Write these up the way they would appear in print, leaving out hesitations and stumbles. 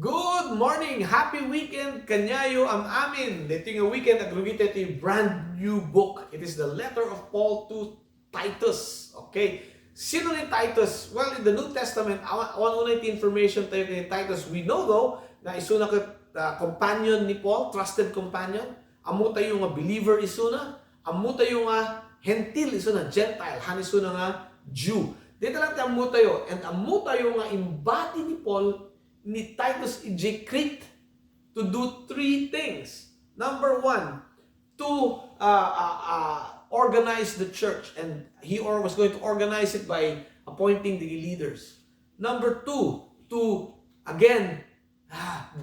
Good morning! Happy weekend! Kanyayo ang amin. Dito yung weekend at lugit ito yung brand new book. It is the letter of Paul to Titus. Okay? Sino ni Titus? Well, in the New Testament, awan una iti information tayo ni Titus. We know though, na isuna ka companion ni Paul, trusted companion. Amo tayo nga believer isuna. Amo tayo nga hentil isuna, Gentile. Hanisuna nga Jew. Dito lang tayo amo tayo. And amo tayo nga imbati ni Paul ni Titus ejecrit to do three things. Number one, to organize the church, and he was going to organize it by appointing the leaders. Number two, to again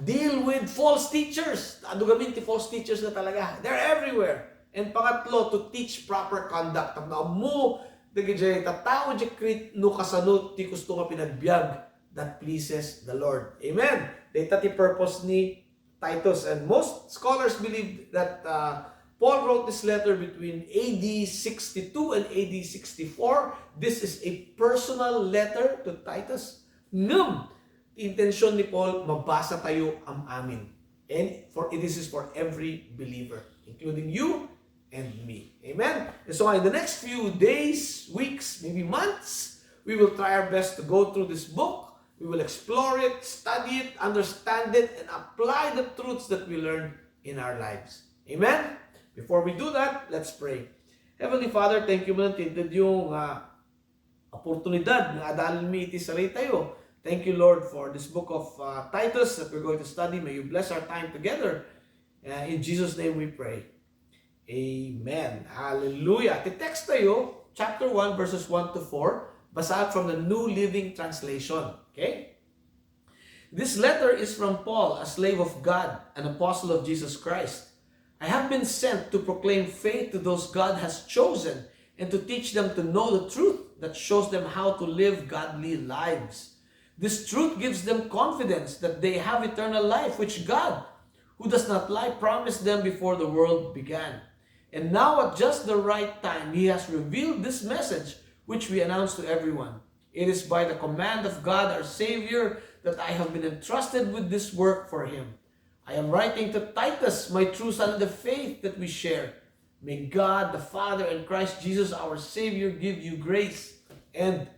deal with false teachers. Adugamin ti false teachers na talaga. They're everywhere. And pangatlo, to teach proper conduct. Na mo dagiti tao ejecrit no kasano ti gusto nga pinagbiag that pleases the Lord. Amen. Data ti purpose ni Titus. And most scholars believe that Paul wrote this letter between AD 62 and AD 64. This is a personal letter to Titus. Intensyon ni Paul, mabasa tayo ang amin. And this is for every believer, including you and me. Amen. And so in the next few days, weeks, maybe months, we will try our best to go through this book. We will explore it, study it, understand it, and apply the truths that we learn in our lives. Amen? Before we do that, let's pray. Heavenly Father, thank you man tinted yung oportunidad na adalin mi iti saray tayo. Thank you, Lord, for this book of Titus that we're going to study. May you bless our time together. In Jesus' name we pray. Amen. Hallelujah. Ti-text tayo, chapter 1, verses 1 to 4. Basad from the New Living Translation. Okay? This letter is from Paul, a slave of God, an apostle of Jesus Christ. I have been sent to proclaim faith to those God has chosen and to teach them to know the truth that shows them how to live godly lives. This truth gives them confidence that they have eternal life, which God, who does not lie, promised them before the world began. And now at just the right time, He has revealed this message which we announce to everyone. It is by the command of God our Savior that I have been entrusted with this work for Him. I am writing to Titus, my true son in the faith that we share. May God the Father and Christ Jesus our Savior give you grace and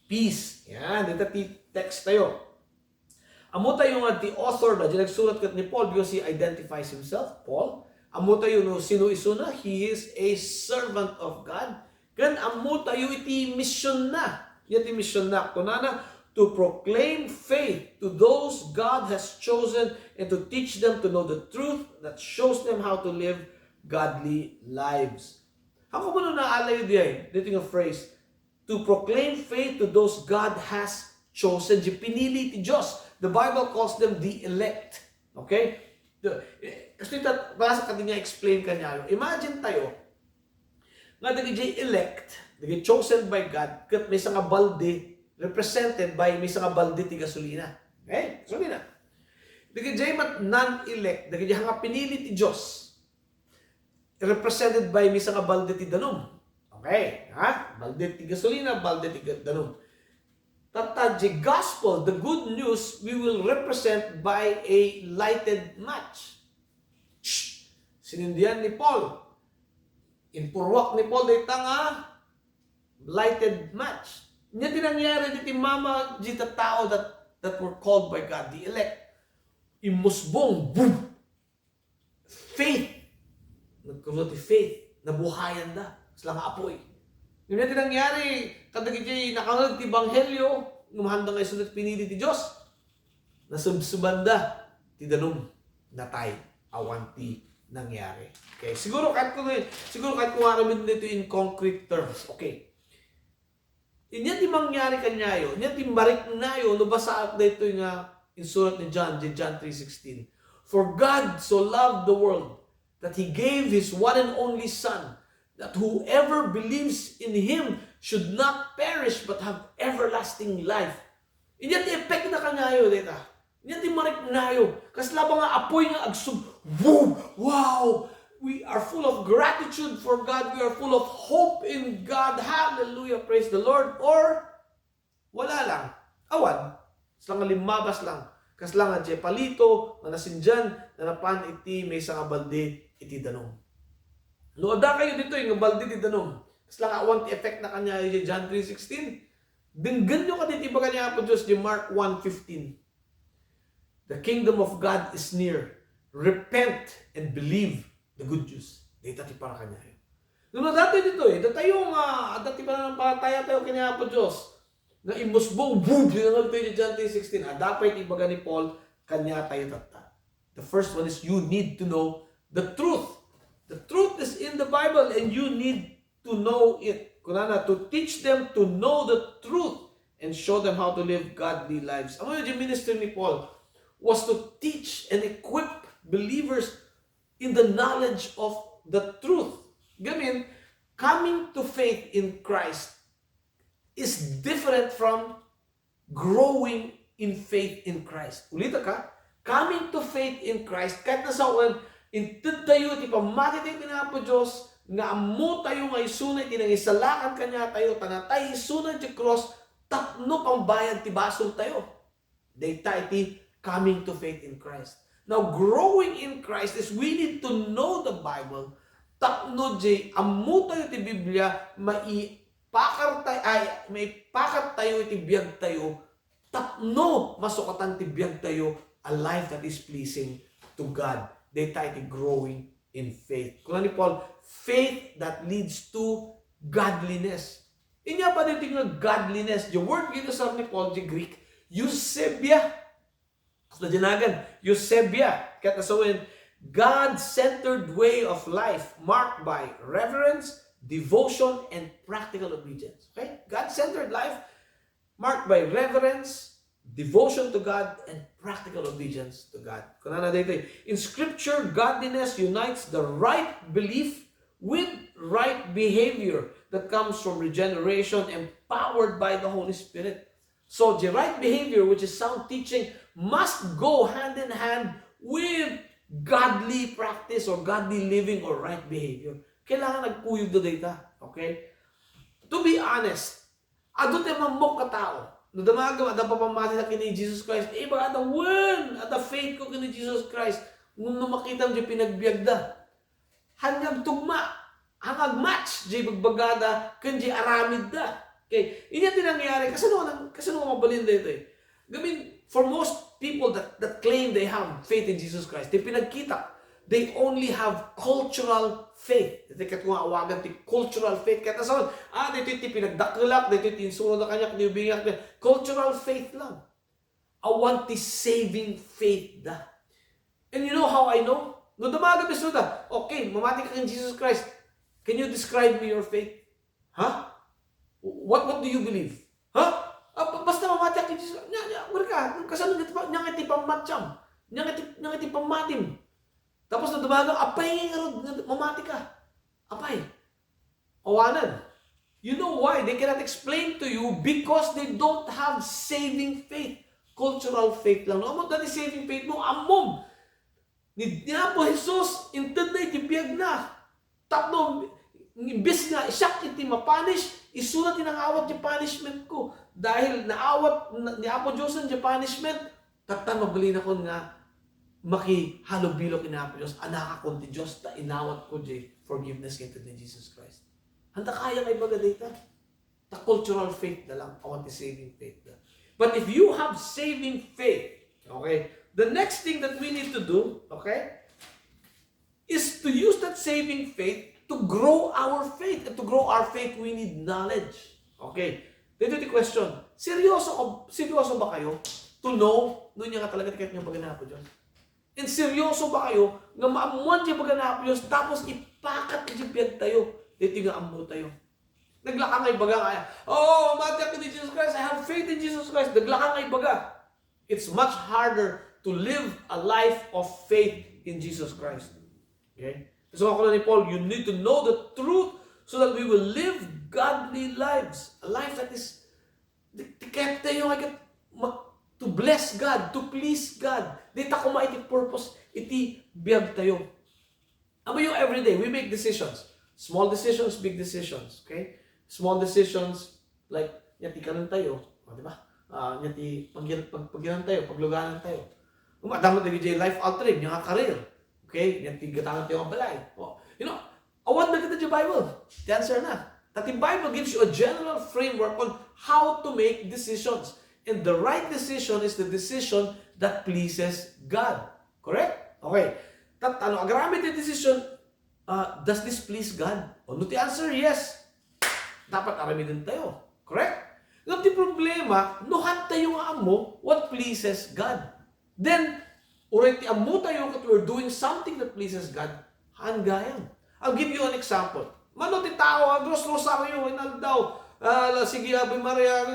peace. Yan, dito text tayo. Amo tayo nga the author na nagsulat kat ni Paul because he identifies himself, Paul. Amo tayo no sino isuna, he is a servant of God. Kan amo tayo iti mission na. Iti mission na. Kunana, to proclaim faith to those God has chosen and to teach them to know the truth that shows them how to live godly lives. Ako mo na naalay diyan, dito yung phrase, to proclaim faith to those God has chosen. Di pinili ti Diyos. The Bible calls them the elect. Okay? Kasi basa ka din niya explain kanya. Imagine tayo, nga dagiti elect, dagiti chosen by God, kat may nga balde represented by may nga balde ti gasolina. Okay? Gasolina. Dagiti non-elect, dagiti nga pinili ti Diyos, represented by may nga balde ti danum. Okay? Ha? Balde ti gasolina, balde ti danum. Tatadji gospel, the good news, we will represent by a lighted match. Sinindihan ni Paul. Inpurwak ni Paul dito nga lighted match. Nya tinangyari dito mama dito tao that were called by God, the elect. Imusbong, boom! Faith. Nagkaroon ti faith. Nabuhayan da. Sila nga apoy. Yung nya tinangyari, kadagiti nakanag ti Banghelyo, ngumahanda nga isunod pinili ti Diyos. Nasubsubanda ti danum natay awan ti nangyari. Okay, siguro kahit kung aramin dito in concrete terms. Okay. Inya ti mangyari kanyayo, inya ti barik nayo no basa dito yung in surat ni John 3:16. For God so loved the world that He gave His one and only Son, that whoever believes in Him should not perish but have everlasting life. Inya ti effect na kanyayo dito. Inya ti marik nayo. Kaslaba nga apoy nga agsub. Boom! Wow! We are full of gratitude for God. We are full of hope in God. Hallelujah! Praise the Lord. Or, wala lang. Awan. Sila nga limabas lang. Kasla nga di palito, manasinjan, nanapan iti may nga balde iti danong. No, ada kayo dito nga balde iti danong. Kasla nga awan ti effect na kanya iti John 3:16. Denggan nyo ka dito iba kanya po Diyos di Mark 1:15. The kingdom of God is near. Repent and believe the good news. Dito ti para kanya. No, dati dito datayo nga, dati pa na ng pataya tayo kanya po Diyos. Na imusbong, boom, yung tayo John 3:16. Dapat ibaga ni Paul, kanya tayo tata. The first one is you need to know the truth. The truth is in the Bible and you need to know it. Kunana, to teach them to know the truth and show them how to live godly lives. Ang yung ministry ni Paul was to teach and equip believers in the knowledge of the truth. Gamin, coming to faith in Christ is different from growing in faith in Christ. Ulita ka, coming to faith in Christ, kahit nasa uwan, intid tayo, ti pamati tayo kinapo Diyos, nga amo tayo nga isunay, tinangisalakan kanya tayo, tanatay isunay ti cross, tapno pang bayad ti basol tayo. Data iti coming to faith in Christ. Now, growing in Christ is we need to know the Bible, tapno di, amo tayo ti Biblia, may pakat tayo iti biyag tayo, tapno masukatan ti biyag tayo, a life that is pleasing to God. Data iti growing in faith. Kung ni Paul, faith that leads to godliness. Inya pa dito yung godliness. The word dito sa ni Paul, the Greek, eusebia. So, dinagan, eusebia. Kaya nasawin, God-centered way of life marked by reverence, devotion, and practical obedience. Okay? God-centered life marked by reverence, devotion to God, and practical obedience to God. In Scripture, godliness unites the right belief with right behavior that comes from regeneration empowered by the Holy Spirit. So the right behavior, which is sound teaching, must go hand in hand with godly practice or godly living or right behavior. Kailangan nagpuyog do data. Okay? To be honest, ado tayo mamok ka tao. No damagaw, ada pa pamati na kini Jesus Christ. Ba, ada one, ada faith ko kini Jesus Christ. Nung makita mo di pinagbiagda. Hanggang tugma, hanggang match, di bagbagada, kundi aramid da. Okay? Inya tinangyari, kasi nung mabalin dito Gamin, for most people that claim they have faith in Jesus Christ, di pinagkita. They only have cultural faith. Ito kat kung awagan ti cultural faith. Kaya tasawan, dito iti pinagdakulak, dito iti insunod na kanya, kinibingak. Cultural faith lang. I want the saving faith da. And you know how I know? No damaga bisuda. Okay, mamati ka kay Jesus Christ. Can you describe me your faith? Huh? What do you believe? Huh? Basta mamati ka kay Jesus. Mereka, kasano nyang iti pamatsyam. Nyang iti pamatim. Tapos na dumagang, apay nga mamati ka. Apay. Awanan. You know why? They cannot explain to you because they don't have saving faith. Cultural faith lang. No, dati saving faith mo, amom. Ni po Jesus, intend na itibiyag na. Tapno, imbis nga, isyak iti mapanish, isulat tinangawat yung punishment ko. Dahil naawat, ni Apo Diyos yung punishment, tatan mabalin ako nga, maki-halubilo kinapo Diyos, anak akong ti Diyos, ta inawat ko di forgiveness kita ni Jesus Christ. Handa kaya kay baga data. Ta cultural faith na lang, awan ti saving faith na. But if you have saving faith, okay, the next thing that we need to do, okay, is to use that saving faith to grow our faith. And to grow our faith, we need knowledge. Okay, dito the question, seryoso ba kayo to know, doon niya nga talaga tikit niya baga po Diyos? And seryoso ba kayo nga maamuan siya baga na Diyos tapos ipakat ijibiyag tayo dito nga amu tayo. Naglaka ngay baga kaya, mati ako ni Jesus Christ, I have faith in Jesus Christ. Naglaka ngay baga. It's much harder to live a life of faith in Jesus Christ. Okay? So ako na ni Paul, you need to know the truth so that we will live godly lives. A life that is tikep tayo to bless God, to please God. Dita ko iti purpose, iti biyag tayo. Amo yung everyday, we make decisions. Small decisions, big decisions. Okay? Small decisions, like, yati ka nun tayo. Di ba? Nyati, pagyanan tayo, pagluganan tayo. Umadamot na gijay life altering, yung karir. Okay? Nyati, gatangan tayo ang balay. Oh, you know, awan na kita yung Bible. The answer na. That the Bible gives you a general framework on how to make decisions. And the right decision is the decision that pleases God. Correct? Okay. Agamit the decision, does this please God? O, no, the answer, yes. Dapat arami din tayo. Correct? Ngayon, di problema, nuhan tayo nga amo what pleases God. Then, already amo tayo that we're doing something that pleases God, hanggayan. I'll give you an example. Mano ti tao, Agros Rosario, inaldaw, sige, Ave Maria,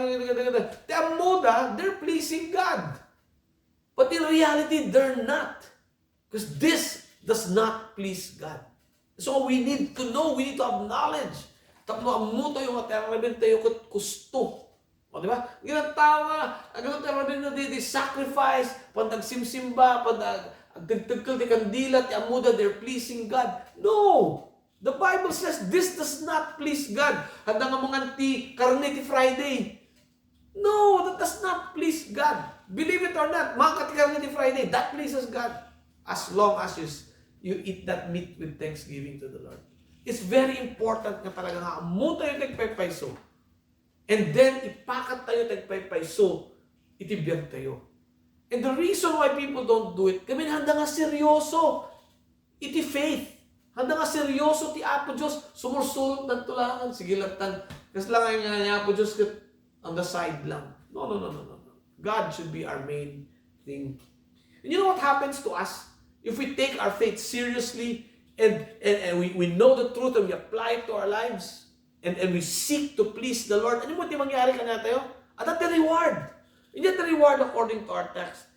ti amo da, they're pleasing God. But in reality, they're not. Because this does not please God. So we need to know, we need to have knowledge. Tapno amo tayo materabin tayo kat gusto. O, di ba? Ganang tao nga, ganang terabin na di sacrifice, pandagsimsimba, agtagtagkal di kandila, ti amuda, they're pleasing God. No! The Bible says this does not please God. Handa nga mga ti Carnity Friday. No, that does not please God. Believe it or not, mga kati Carnity Friday, that pleases God. As long as you eat that meat with thanksgiving to the Lord. It's very important nga talaga nga amo tayo tagpaypayso. And then ipakat tayo tagpaypayso, itibiyag tayo. And the reason why people don't do it, kami handa nga seryoso. Iti faith. Handa nga seryoso ti Apo Diyos, sumursulot ng tulangan, sige latan. Kasi lang nga niya Apo Diyos on the side lang. No. God should be our main thing. And you know what happens to us? If we take our faith seriously, and we know the truth and we apply it to our lives, and we seek to please the Lord, ano mo di mangyari ka na tayo? At the reward. Hindi the reward according to our text.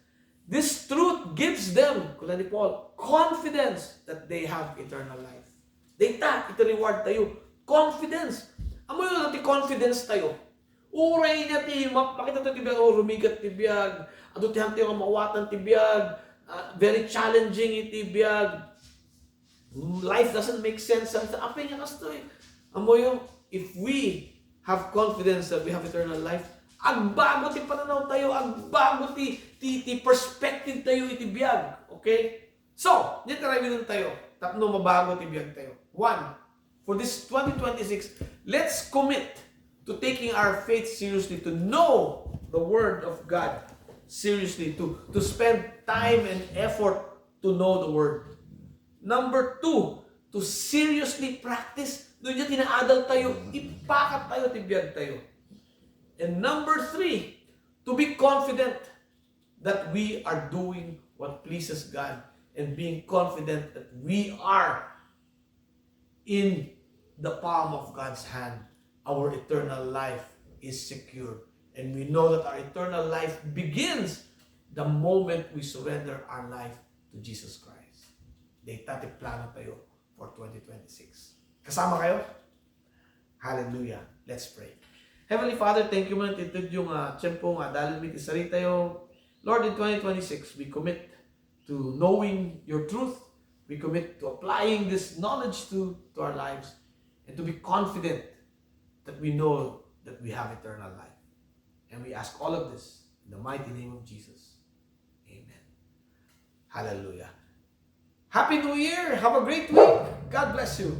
This truth gives them, kula ni Paul, confidence that they have eternal life. Data, ito reward tayo. Confidence. Amo yun natin confidence tayo. Uray niya ti, makita tayo tibiyag, rumigat tibiyag, ado tiyang tayo mawatan tibiyag, very challenging itibiyag. Life doesn't make sense. Apa niya kasto eh. Amo yung, if we have confidence that we have eternal life, agbago ti pananaw tayo, agbago ti perspective tayo itibiyag. Okay? So, dito tayo tayo. Tatlo mabago tibiyag tayo. One, for this 2026, let's commit to taking our faith seriously, to know the Word of God seriously, to spend time and effort to know the Word. Number two, to seriously practice. Doon niya tinaadal tayo, ipakat tayo, tibiyag tayo. And number three, to be confident that we are doing what pleases God and being confident that we are in the palm of God's hand. Our eternal life is secure. And we know that our eternal life begins the moment we surrender our life to Jesus Christ. Data plano tayo for 2026. Kasama kayo? Hallelujah. Let's pray. Heavenly Father, thank you man titid yung tiyempo dahil may isari tayo. Lord, in 2026, we commit to knowing your truth. We commit to applying this knowledge to our lives and to be confident that we know that we have eternal life. And we ask all of this in the mighty name of Jesus. Amen. Hallelujah. Happy New Year! Have a great week! God bless you!